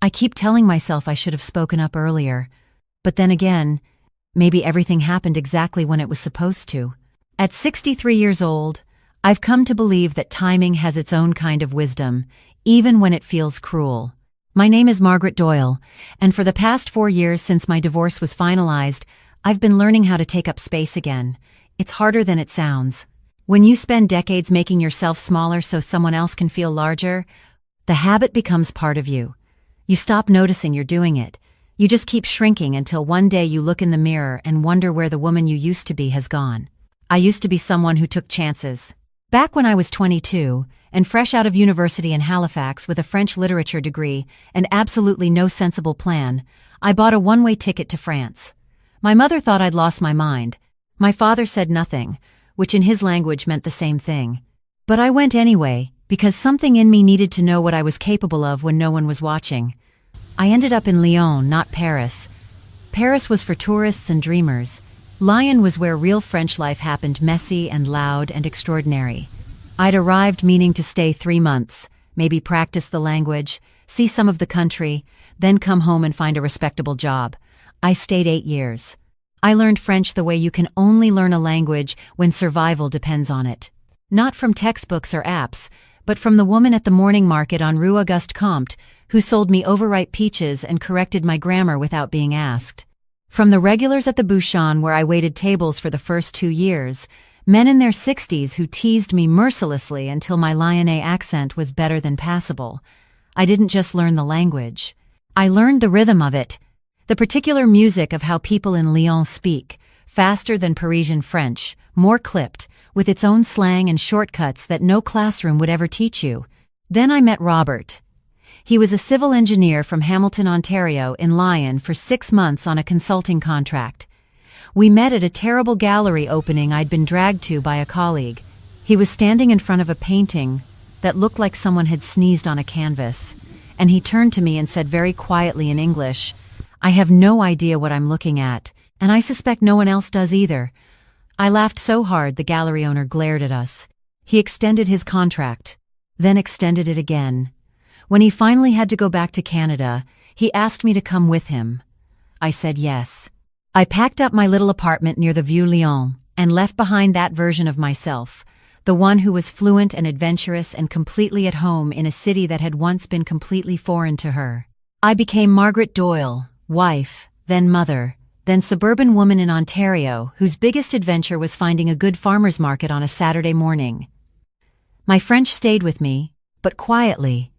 I keep telling myself I should have spoken up earlier. But then again, maybe everything happened exactly when it was supposed to. At 63 years old, I've come to believe that timing has its own kind of wisdom, even when it feels cruel. My name is Margaret Doyle, and for the past 4 years since my divorce was finalized, I've been learning how to take up space again. It's harder than it sounds. When you spend decades making yourself smaller so someone else can feel larger, the habit becomes part of you. You stop noticing you're doing it. You just keep shrinking until one day you look in the mirror and wonder where the woman you used to be has gone. I used to be someone who took chances. Back when I was 22, and fresh out of university in Halifax with a French literature degree and absolutely no sensible plan, I bought a one-way ticket to France. My mother thought I'd lost my mind. My father said nothing, which in his language meant the same thing. But I went anyway, because something in me needed to know what I was capable of when no one was watching. I ended up in Lyon, not Paris. Paris was for tourists and dreamers. Lyon was where real French life happened, messy and loud and extraordinary. I'd arrived meaning to stay 3 months, maybe practice the language, see some of the country, then come home and find a respectable job. I stayed 8 years. I learned French the way you can only learn a language when survival depends on it. Not from textbooks or apps, but from the woman at the morning market on Rue Auguste Comte, who sold me overripe peaches and corrected my grammar without being asked. From the regulars at the Bouchon where I waited tables for the first 2 years, men in their 60s who teased me mercilessly until my Lyonnais accent was better than passable. I didn't just learn the language. I learned the rhythm of it, the particular music of how people in Lyon speak, faster than Parisian French, more clipped, with its own slang and shortcuts that no classroom would ever teach you. Then I met Robert. He was a civil engineer from Hamilton, Ontario, in Lyon for 6 months on a consulting contract. We met at a terrible gallery opening I'd been dragged to by a colleague. He was standing in front of a painting that looked like someone had sneezed on a canvas, and he turned to me and said very quietly in English, "I have no idea what I'm looking at, and I suspect no one else does either." I laughed so hard the gallery owner glared at us. He extended his contract, then extended it again. When he finally had to go back to Canada, he asked me to come with him. I said yes. I packed up my little apartment near the Vieux Lyon and left behind that version of myself, the one who was fluent and adventurous and completely at home in a city that had once been completely foreign to her. I became Margaret Doyle, wife, then mother, then suburban woman in Ontario whose biggest adventure was finding a good farmer's market on a Saturday morning. My French stayed with me, but quietly.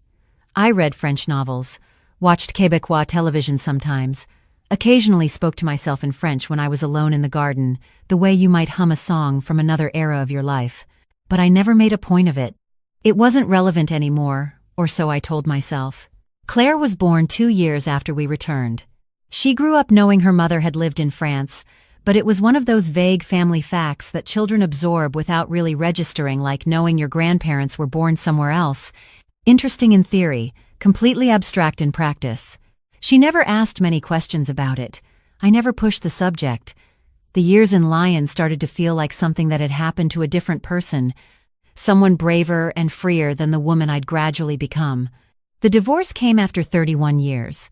I read French novels, watched Québécois television sometimes, occasionally spoke to myself in French when I was alone in the garden, the way you might hum a song from another era of your life. But I never made a point of it. It wasn't relevant anymore, or so I told myself. Claire was born 2 years after we returned. She grew up knowing her mother had lived in France, but it was one of those vague family facts that children absorb without really registering, like knowing your grandparents were born somewhere else. Interesting in theory, completely abstract in practice. She never asked many questions about it. I never pushed the subject. The years in Lyon started to feel like something that had happened to a different person, someone braver and freer than the woman I'd gradually become. The divorce came after 31 years.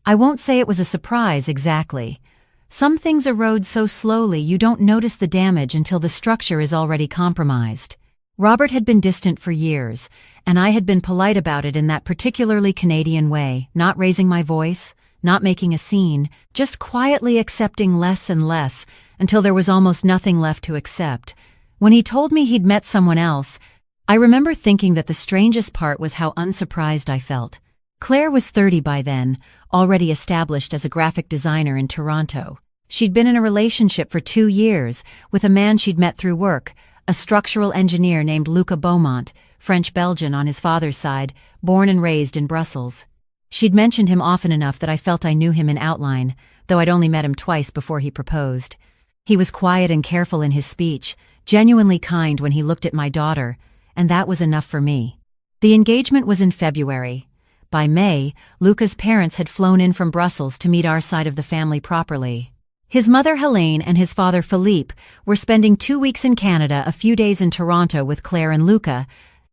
I won't say it was a surprise exactly. Some things erode so slowly you don't notice the damage until the structure is already compromised. Robert had been distant for years, and I had been polite about it in that particularly Canadian way, not raising my voice, not making a scene, just quietly accepting less and less until there was almost nothing left to accept. When he told me he'd met someone else, I remember thinking that the strangest part was how unsurprised I felt. Claire was 30 by then, already established as a graphic designer in Toronto. She'd been in a relationship for 2 years with a man she'd met through work, a structural engineer named Luca Beaumont, French-Belgian on his father's side, born and raised in Brussels. She'd mentioned him often enough that I felt I knew him in outline, though I'd only met him twice before he proposed. He was quiet and careful in his speech, genuinely kind when he looked at my daughter, and that was enough for me. The engagement was in February. By May, Luca's parents had flown in from Brussels to meet our side of the family properly. His mother Helene and his father Philippe were spending 2 weeks in Canada, a few days in Toronto with Claire and Luca,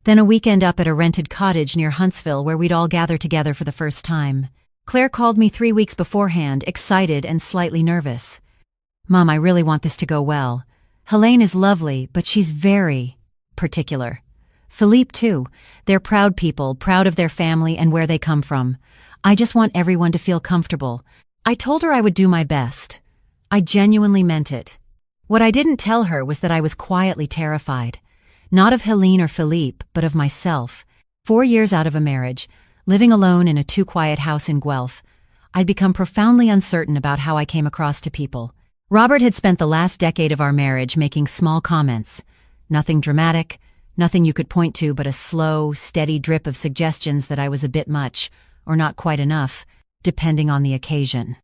then a weekend up at a rented cottage near Huntsville where we'd all gather together for the first time. Claire called me 3 weeks beforehand, excited and slightly nervous. "Mom, I really want this to go well. Helene is lovely, but she's very particular. Philippe too. They're proud people, proud of their family and where they come from. I just want everyone to feel comfortable." I told her I would do my best. I genuinely meant it. What I didn't tell her was that I was quietly terrified. Not of Helene or Philippe, but of myself. 4 years out of a marriage, living alone in a too-quiet house in Guelph, I'd become profoundly uncertain about how I came across to people. Robert had spent the last decade of our marriage making small comments. Nothing dramatic, nothing you could point to but a slow, steady drip of suggestions that I was a bit much, or not quite enough, depending on the occasion.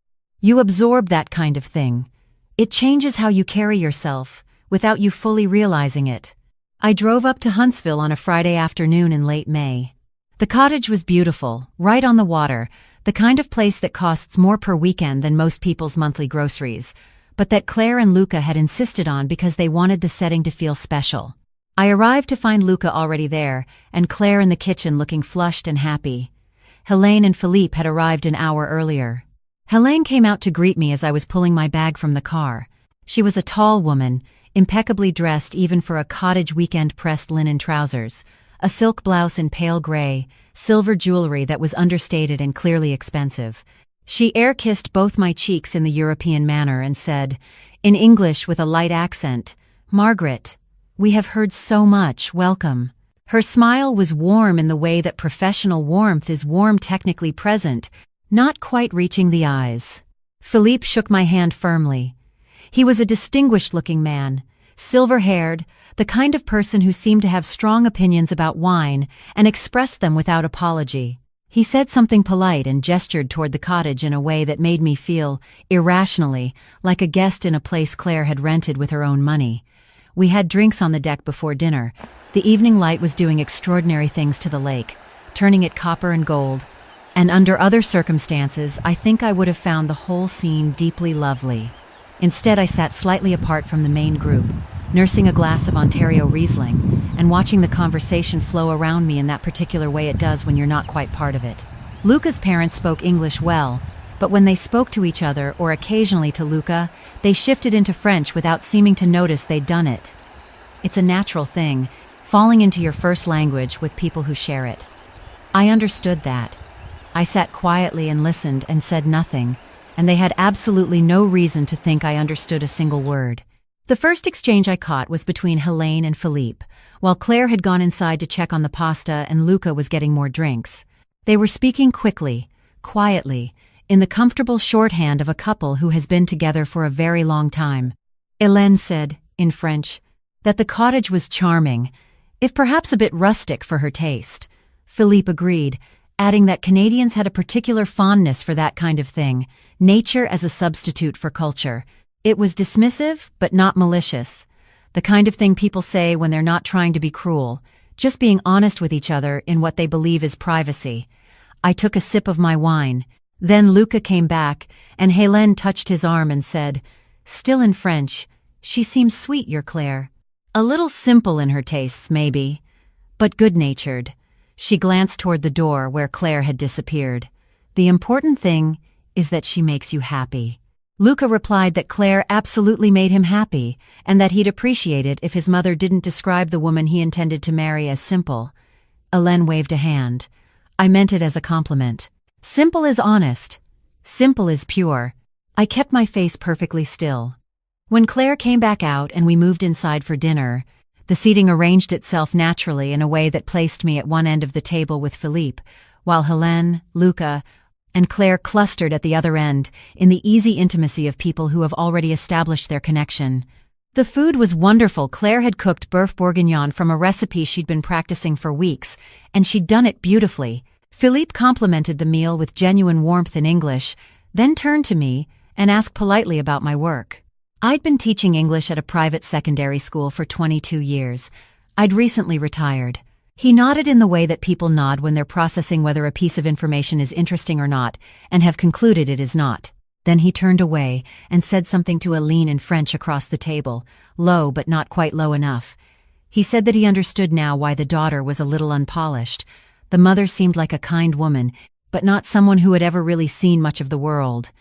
You absorb that kind of thing. It changes how you carry yourself, without you fully realizing it. I drove up to Huntsville on a Friday afternoon in late May. The cottage was beautiful, right on the water, the kind of place that costs more per weekend than most people's monthly groceries, but that Claire and Luca had insisted on because they wanted the setting to feel special. I arrived to find Luca already there, and Claire in the kitchen looking flushed and happy. Helene and Philippe had arrived an hour earlier. Helene came out to greet me as I was pulling my bag from the car. She was a tall woman, impeccably dressed even for a cottage weekend pressed linen trousers, a silk blouse in pale gray, silver jewelry that was understated and clearly expensive. She air-kissed both my cheeks in the European manner and said, in English with a light accent, "Margaret, we have heard so much, welcome." Her smile was warm in the way that professional warmth is warm, technically present, not quite reaching the eyes. Philippe shook my hand firmly. He was a distinguished-looking man, silver-haired, the kind of person who seemed to have strong opinions about wine and expressed them without apology. He said something polite and gestured toward the cottage in a way that made me feel, irrationally, like a guest in a place Claire had rented with her own money. We had drinks on the deck before dinner. The evening light was doing extraordinary things to the lake, turning it copper and gold, and under other circumstances I think I would have found the whole scene deeply lovely. Instead, I sat slightly apart from the main group, nursing a glass of Ontario Riesling, and watching the conversation flow around me in that particular way it does when you're not quite part of it. Luca's parents spoke English well, but when they spoke to each other or occasionally to Luca, they shifted into French without seeming to notice they'd done it. It's a natural thing, falling into your first language with people who share it. I understood that. I sat quietly and listened and said nothing, and they had absolutely no reason to think I understood a single word. The first exchange I caught was between Helene and Philippe, while Claire had gone inside to check on the pasta and Luca was getting more drinks. They were speaking quickly, quietly, in the comfortable shorthand of a couple who has been together for a very long time. Hélène said, in French, that the cottage was charming, if perhaps a bit rustic for her taste. Philippe agreed, adding that Canadians had a particular fondness for that kind of thing, nature as a substitute for culture. It was dismissive, but not malicious. The kind of thing people say when they're not trying to be cruel, just being honest with each other in what they believe is privacy. I took a sip of my wine. Then Luca came back, and Hélène touched his arm and said, still in French, "She seems sweet, your Claire. A little simple in her tastes, maybe, but good-natured." She glanced toward the door where Claire had disappeared. "The important thing is that she makes you happy." Luca replied that Claire absolutely made him happy, and that he'd appreciate it if his mother didn't describe the woman he intended to marry as simple. Hélène waved a hand. I meant it as a compliment. Simple is honest. Simple is pure. I kept my face perfectly still. When Claire came back out and we moved inside for dinner, the seating arranged itself naturally in a way that placed me at one end of the table with Philippe, while Hélène, Luca, and Claire clustered at the other end, in the easy intimacy of people who have already established their connection. The food was wonderful. Claire had cooked bœuf bourguignon from a recipe she'd been practicing for weeks, and she'd done it beautifully. Philippe complimented the meal with genuine warmth in English, then turned to me and asked politely about my work. I'd been teaching English at a private secondary school for 22 years. I'd recently retired. He nodded in the way that people nod when they're processing whether a piece of information is interesting or not, and have concluded it is not. Then he turned away and said something to Aline in French across the table, low but not quite low enough. He said that he understood now why the daughter was a little unpolished. The mother seemed like a kind woman, but not someone who had ever really seen much of the world.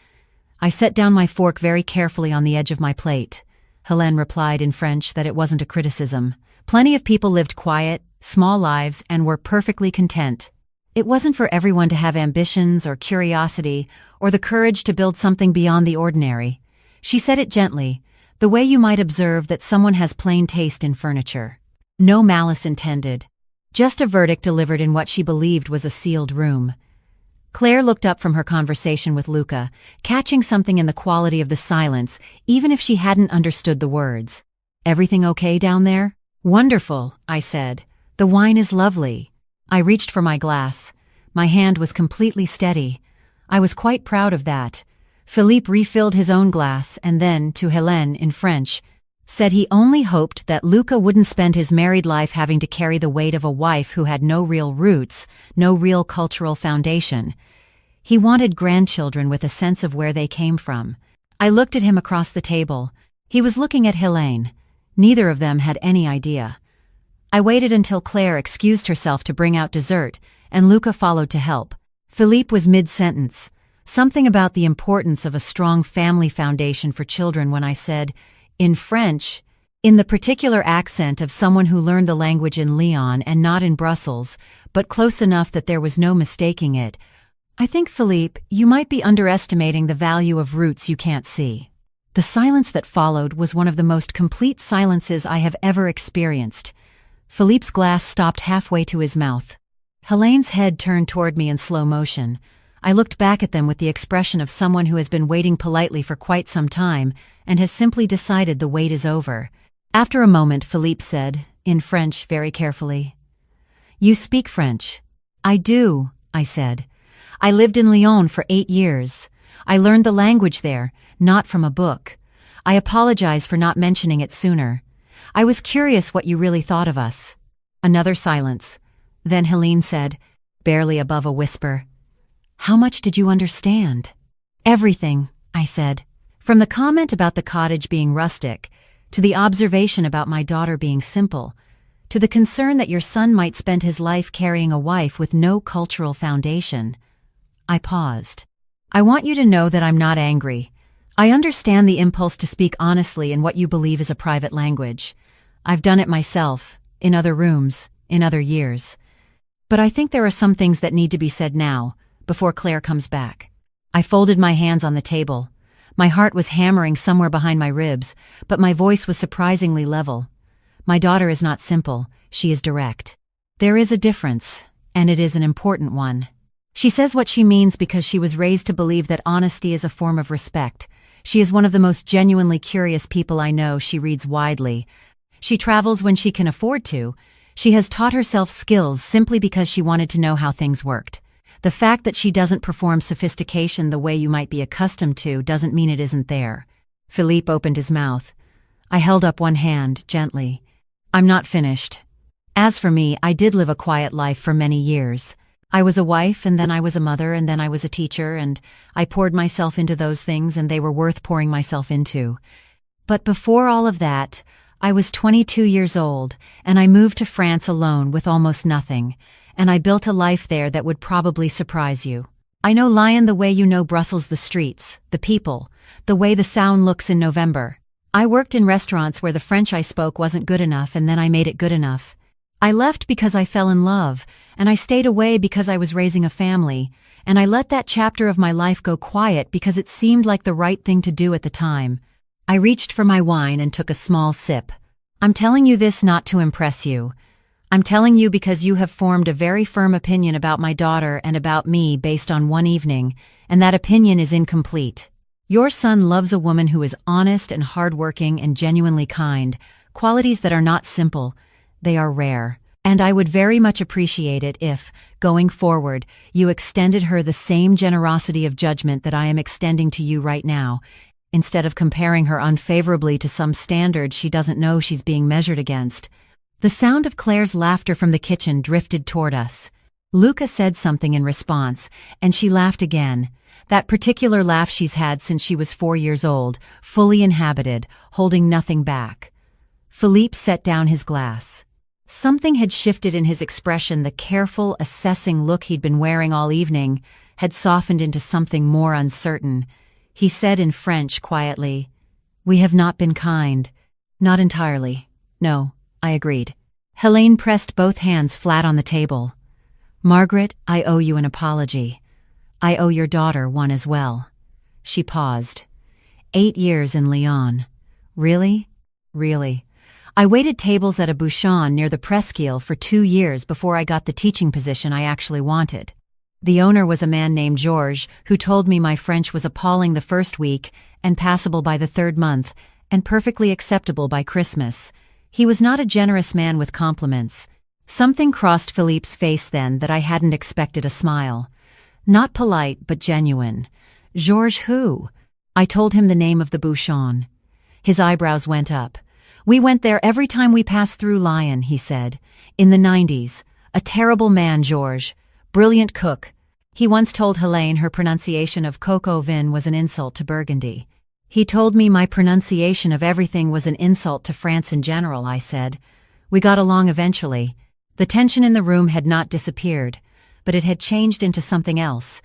I set down my fork very carefully on the edge of my plate. Helene replied in French that it wasn't a criticism. Plenty of people lived quiet, small lives and were perfectly content. It wasn't for everyone to have ambitions or curiosity or the courage to build something beyond the ordinary. She said it gently, the way you might observe that someone has plain taste in furniture. No malice intended. Just a verdict delivered in what she believed was a sealed room. Claire looked up from her conversation with Luca, catching something in the quality of the silence, even if she hadn't understood the words. "Everything okay down there?" "Wonderful," I said. "The wine is lovely." I reached for my glass. My hand was completely steady. I was quite proud of that. Philippe refilled his own glass and then, to Helene in French, said he only hoped that Luca wouldn't spend his married life having to carry the weight of a wife who had no real roots, no real cultural foundation. He wanted grandchildren with a sense of where they came from. I looked at him across the table. He was looking at Helene. Neither of them had any idea. I waited until Claire excused herself to bring out dessert, and Luca followed to help. Philippe was mid-sentence, something about the importance of a strong family foundation for children when I said, in French, in the particular accent of someone who learned the language in Lyon and not in Brussels, but close enough that there was no mistaking it, "I think, Philippe, you might be underestimating the value of roots you can't see." The silence that followed was one of the most complete silences I have ever experienced. Philippe's glass stopped halfway to his mouth. Helene's head turned toward me in slow motion. I looked back at them with the expression of someone who has been waiting politely for quite some time and has simply decided the wait is over. After a moment, Philippe said, in French very carefully, "You speak French." "I do," I said. "I lived in Lyon for 8 years. I learned the language there, not from a book. I apologize for not mentioning it sooner. I was curious what you really thought of us." Another silence. Then Helene said, barely above a whisper, "How much did you understand?" "Everything," I said. From the comment about the cottage being rustic, to the observation about my daughter being simple, to the concern that your son might spend his life carrying a wife with no cultural foundation. I paused. "I want you to know that I'm not angry. I understand the impulse to speak honestly in what you believe is a private language. I've done it myself, in other rooms, in other years. But I think there are some things that need to be said now, before Claire comes back." I folded my hands on the table. My heart was hammering somewhere behind my ribs, but my voice was surprisingly level. My daughter is not simple, she is direct. There is a difference, and it is an important one. She says what she means because she was raised to believe that honesty is a form of respect. She is one of the most genuinely curious people I know. She reads widely. She travels when she can afford to. She has taught herself skills simply because she wanted to know how things worked. The fact that she doesn't perform sophistication the way you might be accustomed to doesn't mean it isn't there. Philippe opened his mouth. I held up one hand, gently. "I'm not finished. As for me, I did live a quiet life for many years. I was a wife, and then I was a mother, and then I was a teacher, and I poured myself into those things, and they were worth pouring myself into. But before all of that, I was 22 years old, and I moved to France alone with almost nothing, and I built a life there that would probably surprise you. I know Lyon the way you know Brussels, the streets, the people, the way the Sound looks in November. I worked in restaurants where the French I spoke wasn't good enough, and then I made it good enough. I left because I fell in love, and I stayed away because I was raising a family, and I let that chapter of my life go quiet because it seemed like the right thing to do at the time. I reached for my wine and took a small sip. I'm telling you this not to impress you. I'm telling you because you have formed a very firm opinion about my daughter and about me based on one evening, and that opinion is incomplete. Your son loves a woman who is honest and hardworking and genuinely kind, qualities that are not simple, they are rare. And I would very much appreciate it if, going forward, you extended her the same generosity of judgment that I am extending to you right now, instead of comparing her unfavorably to some standard she doesn't know she's being measured against." The sound of Claire's laughter from the kitchen drifted toward us. Luca said something in response, and she laughed again. That particular laugh she's had since she was 4 years old, fully inhabited, holding nothing back. Philippe set down his glass. Something had shifted in his expression, the careful, assessing look he'd been wearing all evening. had softened into something more uncertain. He said in French quietly, "We have not been kind." "Not entirely." "No," I agreed. Helene pressed both hands flat on the table. "Margaret, I owe you an apology. I owe your daughter one as well." She paused. 8 years in Lyon. Really? Really. I waited tables at a bouchon near the Presqu'île for 2 years before I got the teaching position I actually wanted. The owner was a man named Georges, who told me my French was appalling the first week and passable by the 3rd month and perfectly acceptable by Christmas. He was not a generous man with compliments. Something crossed Philippe's face then that I hadn't expected: a smile. Not polite, but genuine. "Georges who?" I told him the name of the bouchon. His eyebrows went up. "We went there every time we passed through Lyon," he said. "In the 90s. A terrible man, Georges. Brilliant cook. He once told Helene her pronunciation of coq au vin was an insult to Burgundy." "He told me my pronunciation of everything was an insult to France in general," I said. We got along eventually. The tension in the room had not disappeared, but it had changed into something else,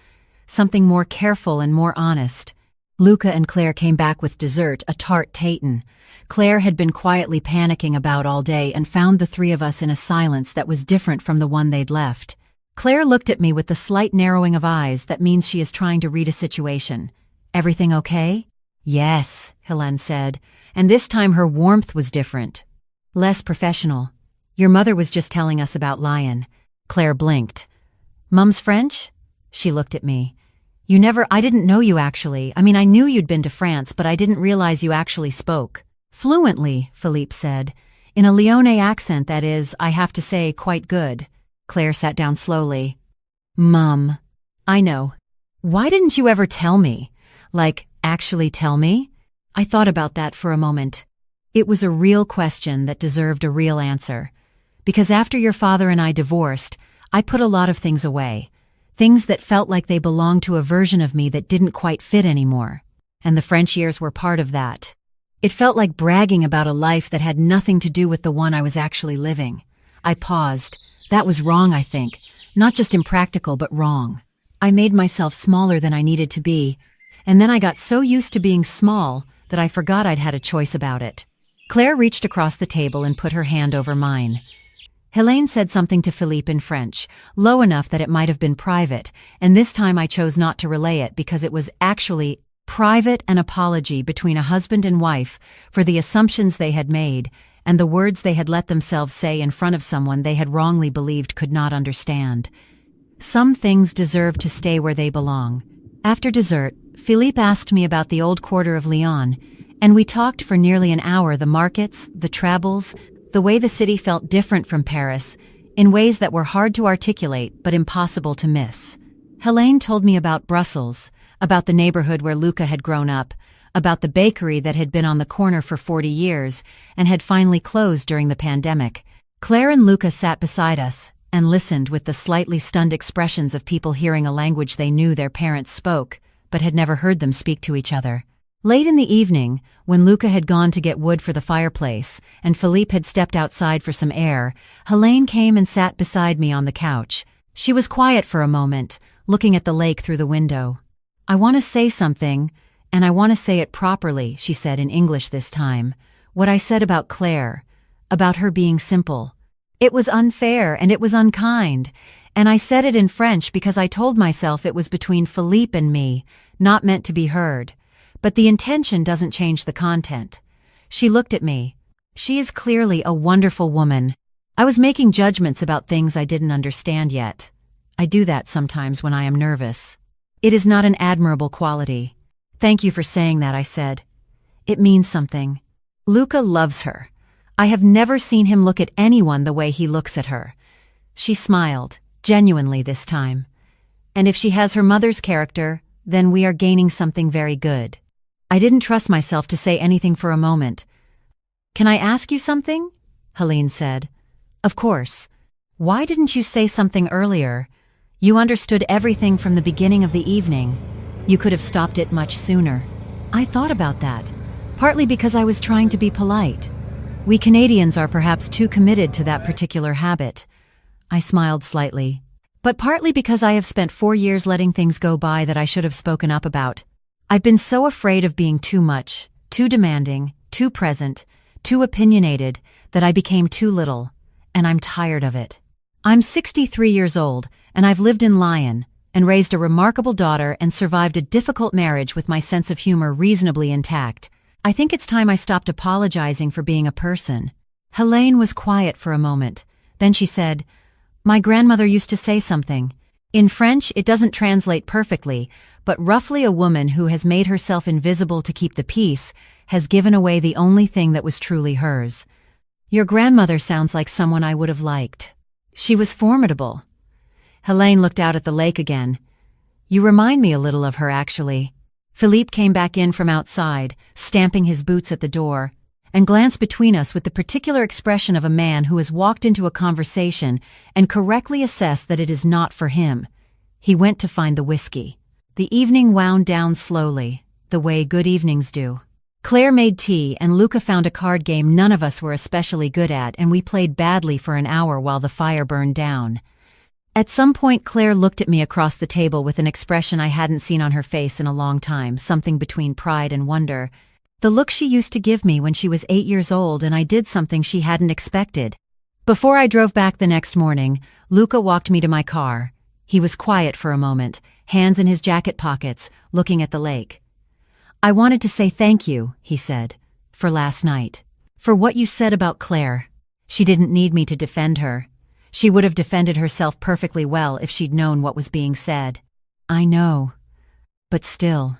something more careful and more honest. Luca and Claire came back with dessert, a tart tatin. Claire had been quietly panicking about all day and found the 3 of us in a silence that was different from the one they'd left. Claire looked at me with the slight narrowing of eyes that means she is trying to read a situation. "Everything okay?" "Yes," Helene said, and this time her warmth was different. Less professional. "Your mother was just telling us about Lyon." Claire blinked. "Mum's French?" She looked at me. I didn't know you actually. I mean, I knew you'd been to France, but I didn't realize you actually spoke." "Fluently," Philippe said. "In a Lyonnais accent, that is, I have to say, quite good." Claire sat down slowly. "Mum." "I know. Why didn't you ever tell me? Like, actually tell me?" I thought about that for a moment. It was a real question that deserved a real answer. Because after your father and I divorced, I put a lot of things away. Things that felt like they belonged to a version of me that didn't quite fit anymore. And the French years were part of that. It felt like bragging about a life that had nothing to do with the one I was actually living. I paused. That was wrong, I think. Not just impractical, but wrong. I made myself smaller than I needed to be, and then I got so used to being small that I forgot I'd had a choice about it. Claire reached across the table and put her hand over mine. Helene said something to Philippe in French, low enough that it might have been private, and this time I chose not to relay it because it was actually private, an apology between a husband and wife for the assumptions they had made and the words they had let themselves say in front of someone they had wrongly believed could not understand. Some things deserve to stay where they belong. After dessert, Philippe asked me about the old quarter of Lyon, and we talked for nearly an hour: the markets, the travels, the way the city felt different from Paris, in ways that were hard to articulate but impossible to miss. Helene told me about Brussels, about the neighborhood where Luca had grown up, about the bakery that had been on the corner for 40 years and had finally closed during the pandemic. Claire and Luca sat beside us and listened with the slightly stunned expressions of people hearing a language they knew their parents spoke, but had never heard them speak to each other. Late in the evening, when Luca had gone to get wood for the fireplace and Philippe had stepped outside for some air, Helene came and sat beside me on the couch. She was quiet for a moment, looking at the lake through the window. "I want to say something, and I want to say it properly," she said in English this time. "What I said about Claire, about her being simple. It was unfair and it was unkind, and I said it in French because I told myself it was between Philippe and me, not meant to be heard. But the intention doesn't change the content." She looked at me. "She is clearly a wonderful woman. I was making judgments about things I didn't understand yet. I do that sometimes when I am nervous. It is not an admirable quality." "Thank you for saying that," I said. "It means something. Luca loves her. I have never seen him look at anyone the way he looks at her." She smiled, genuinely this time. "And if she has her mother's character, then we are gaining something very good." I didn't trust myself to say anything for a moment. "Can I ask you something?" Helene said. "Of course. Why didn't you say something earlier? You understood everything from the beginning of the evening. You could have stopped it much sooner." I thought about that, partly because I was trying to be polite. We Canadians are perhaps too committed to that particular habit. I smiled slightly. but partly because I have spent 4 years letting things go by that I should have spoken up about. I've been so afraid of being too much, too demanding, too present, too opinionated, that I became too little, and I'm tired of it. I'm 63 years old, and I've lived in Lyon, and raised a remarkable daughter and survived a difficult marriage with my sense of humor reasonably intact. I think it's time I stopped apologizing for being a person. Helene was quiet for a moment. Then she said, "My grandmother used to say something. In French, it doesn't translate perfectly, but roughly a woman who has made herself invisible to keep the peace has given away the only thing that was truly hers." Your grandmother sounds like someone I would have liked. She was formidable. Helene looked out at the lake again. You remind me a little of her, actually. Philippe came back in from outside, stamping his boots at the door, and glanced between us with the particular expression of a man who has walked into a conversation and correctly assessed that it is not for him. He went to find the whiskey. The evening wound down slowly, the way good evenings do. Claire made tea and Luca found a card game none of us were especially good at, and we played badly for an hour while the fire burned down. At some point Claire looked at me across the table with an expression I hadn't seen on her face in a long time, something between pride and wonder. The look she used to give me when she was 8 years old and I did something she hadn't expected. Before I drove back the next morning, Luca walked me to my car. He was quiet for a moment, hands in his jacket pockets, looking at the lake. "I wanted to say thank you," he said, "for last night. For what you said about Claire. She didn't need me to defend her. She would have defended herself perfectly well if she'd known what was being said." "I know. But still."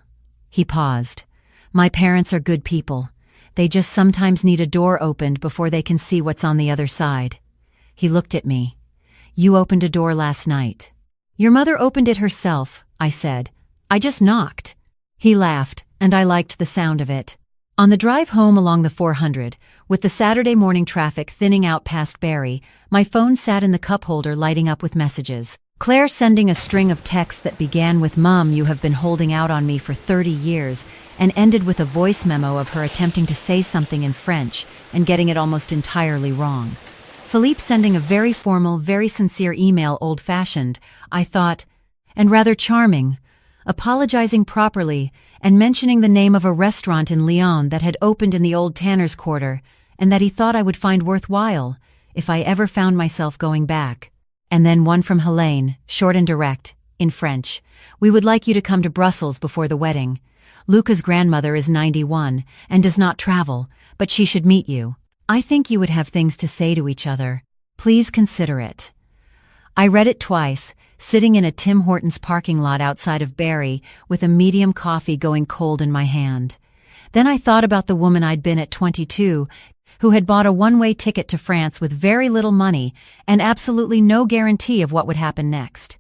He paused. "My parents are good people. They just sometimes need a door opened before they can see what's on the other side." He looked at me. "You opened a door last night." "Your mother opened it herself," I said. "I just knocked." He laughed, and I liked the sound of it. On the drive home along the 400, with the Saturday morning traffic thinning out past Barrie, my phone sat in the cup holder lighting up with messages. Claire sending a string of texts that began with "Mum, you have been holding out on me for 30 years, and ended with a voice memo of her attempting to say something in French and getting it almost entirely wrong. Philippe sending a very formal, very sincere email, old-fashioned, I thought, and rather charming, apologizing properly and mentioning the name of a restaurant in Lyon that had opened in the old Tanner's Quarter and that he thought I would find worthwhile if I ever found myself going back. And then one from Helene, short and direct, in French. "We would like you to come to Brussels before the wedding. Luca's grandmother is 91 and does not travel, but she should meet you. I think you would have things to say to each other. Please consider it." I read it twice, sitting in a Tim Hortons parking lot outside of Barrie with a medium coffee going cold in my hand. Then I thought about the woman I'd been at 22, who had bought a one-way ticket to France with very little money and absolutely no guarantee of what would happen next,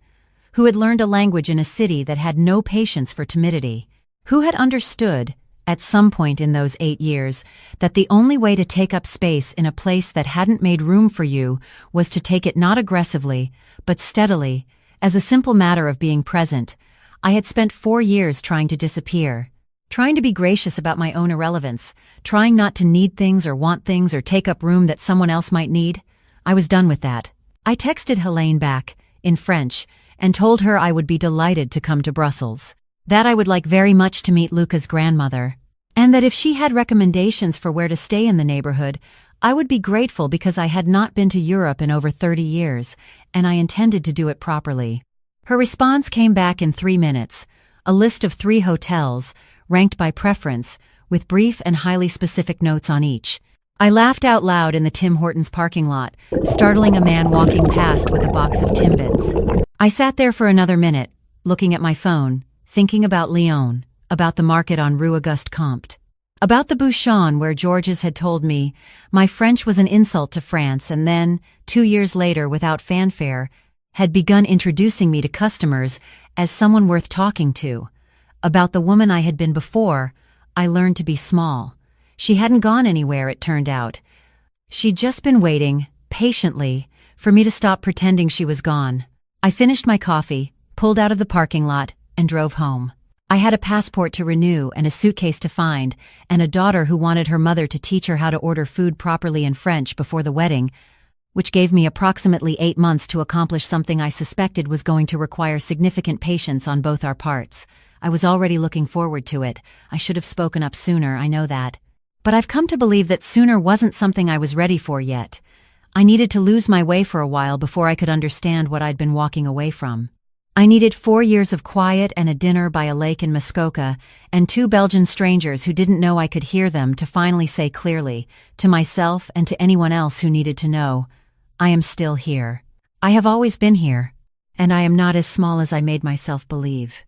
who had learned a language in a city that had no patience for timidity, who had understood, at some point in those 8 years, that the only way to take up space in a place that hadn't made room for you was to take it not aggressively, but steadily, as a simple matter of being present. I had spent 4 years trying to disappear, trying to be gracious about my own irrelevance, trying not to need things or want things or take up room that someone else might need. I was done with that. I texted Helene back, in French, and told her I would be delighted to come to Brussels, that I would like very much to meet Luca's grandmother, and that if she had recommendations for where to stay in the neighborhood, I would be grateful because I had not been to Europe in over 30 years, and I intended to do it properly. Her response came back in 3 minutes, a list of 3 hotels, ranked by preference, with brief and highly specific notes on each. I laughed out loud in the Tim Hortons parking lot, startling a man walking past with a box of Timbits. I sat there for another minute, looking at my phone, thinking about Lyon, about the market on Rue Auguste Comte, about the Bouchon where Georges had told me my French was an insult to France, and then, 2 years later without fanfare, had begun introducing me to customers as someone worth talking to. About the woman I had been before, I learned to be small. She hadn't gone anywhere, it turned out. She'd just been waiting, patiently, for me to stop pretending she was gone. I finished my coffee, pulled out of the parking lot, and drove home. I had a passport to renew and a suitcase to find, and a daughter who wanted her mother to teach her how to order food properly in French before the wedding. which gave me approximately 8 months to accomplish something I suspected was going to require significant patience on both our parts. I was already looking forward to it. I should have spoken up sooner, I know that. But I've come to believe that sooner wasn't something I was ready for yet. I needed to lose my way for a while before I could understand what I'd been walking away from. I needed 4 years of quiet and a dinner by a lake in Muskoka, and 2 Belgian strangers who didn't know I could hear them to finally say clearly, to myself and to anyone else who needed to know, I am still here. I have always been here, and I am not as small as I made myself believe.